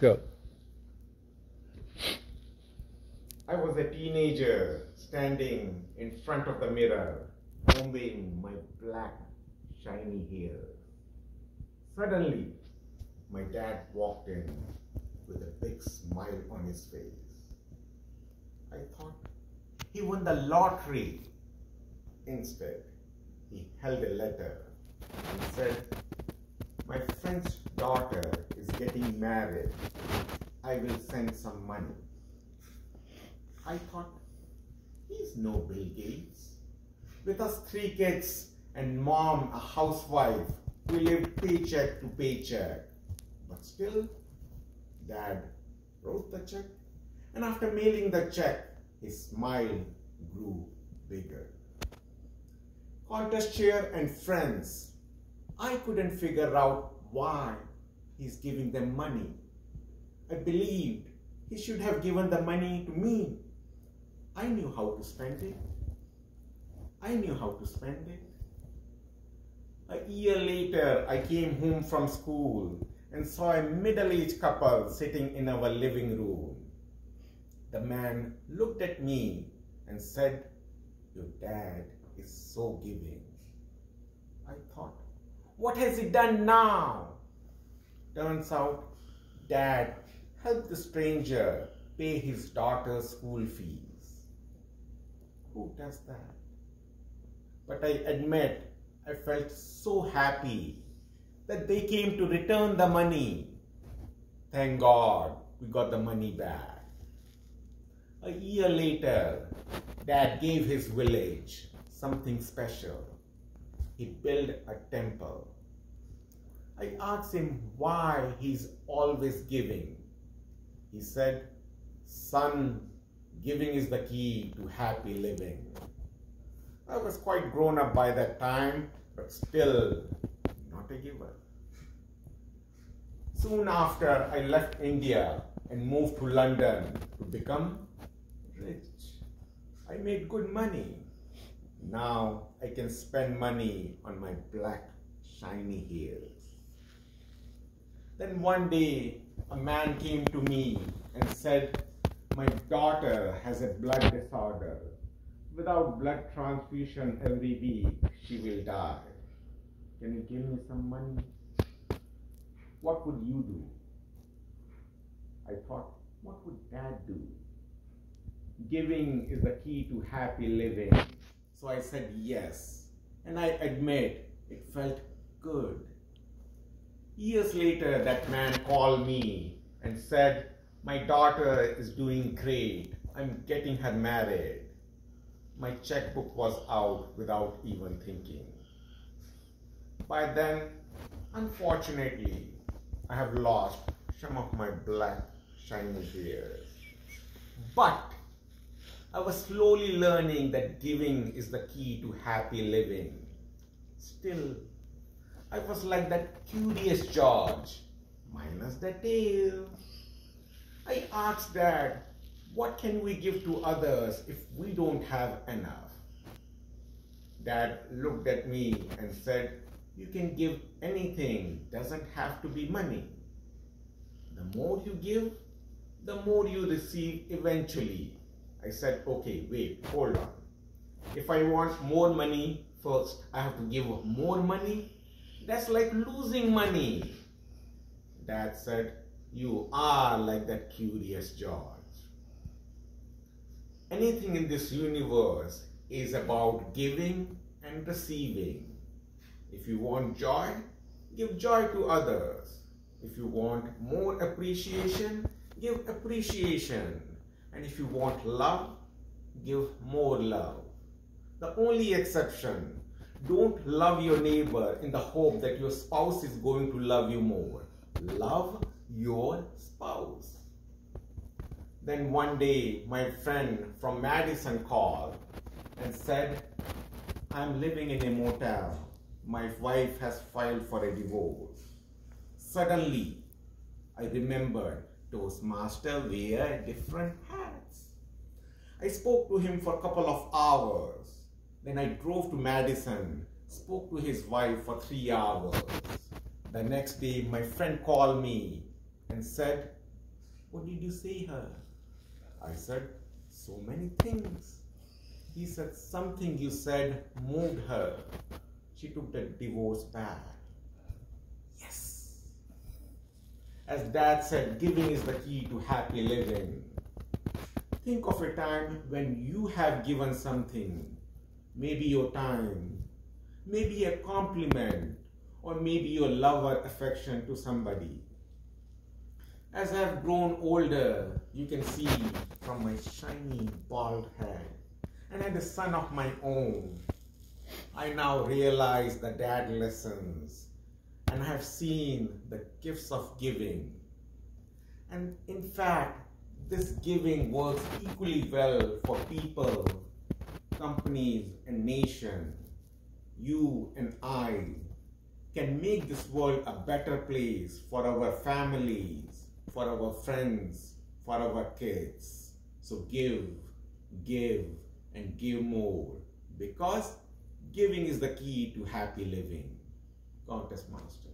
Go. I was a teenager standing in front of the mirror, combing my black, shiny hair. Suddenly, my dad walked in with a big smile on his face. I thought he won the lottery. Instead, he held a letter and said, "My friend's daughter is getting married. I will send some money." I thought, he's no Bill Gates. With us 3 kids and mom a housewife, we lived paycheck to paycheck. But still, Dad wrote the check, and after mailing the check, his smile grew bigger. Contest chair and friends, I couldn't figure out why he's giving them money. I believed he should have given the money to me. I knew how to spend it. A year later, I came home from school and saw a middle-aged couple sitting in our living room. The man looked at me and said, "Your dad is so giving." I thought, what has he done now? Turns out, Dad helped the stranger pay his daughter's school fees. Who does that? But I admit, I felt so happy that they came to return the money. Thank God we got the money back. A year later, Dad gave his village something special. He built a temple. I asked him why he's always giving. He said, "Son, giving is the key to happy living." I was quite grown up by that time, but still not a giver. Soon after, I left India and moved to London to become rich. I made good money. Now I can spend money on my black, shiny hairs. Then one day, a man came to me and said, "My daughter has a blood disorder. Without blood transfusion every week, she will die. Can you give me some money?" What would you do? I thought, what would Dad do? Giving is the key to happy living. So I said yes. And I admit, it felt good. Years later, that man called me and said, "My daughter is doing great. I'm getting her married." My checkbook was out without even thinking. By then, unfortunately, I have lost some of my black, shiny hairs. But I was slowly learning that giving is the key to happy living. Still, I was like that Curious George, minus the tail. I asked Dad, what can we give to others if we don't have enough? Dad looked at me and said, "You can give anything, doesn't have to be money. The more you give, the more you receive eventually." I said, "Okay, wait, hold on. If I want more money, first I have to give more money? That's like losing money." Dad said, "You are like that Curious George." Anything in this universe is about giving and receiving. If you want joy, give joy to others. If you want more appreciation, give appreciation. And if you want love, give more love. The only exception, don't love your neighbor in the hope that your spouse is going to love you more. Love your spouse. Then one day, my friend from Madison called and said, "I'm living in a motel. My wife has filed for a divorce." Suddenly, I remembered Toastmaster wear different hats. I spoke to him for a couple of hours. Then I drove to Madison, spoke to his wife for 3 hours. The next day, my friend called me and said, What did you say her? I said, so many things. He said, something you said moved her. She took the divorce back. Yes. As Dad said, giving is the key to happy living. Think of a time when you have given something, maybe your time, maybe a compliment, or maybe your love or affection to somebody. As I have grown older, you can see from my shiny bald head, and as a son of my own, I now realize the dad lessons, and I have seen the gifts of giving. And in fact, this giving works equally well for people, companies, and nations. You and I can make this world a better place for our families, for our friends, for our kids. So give, and give more, because giving is the key to happy living. Countess Master.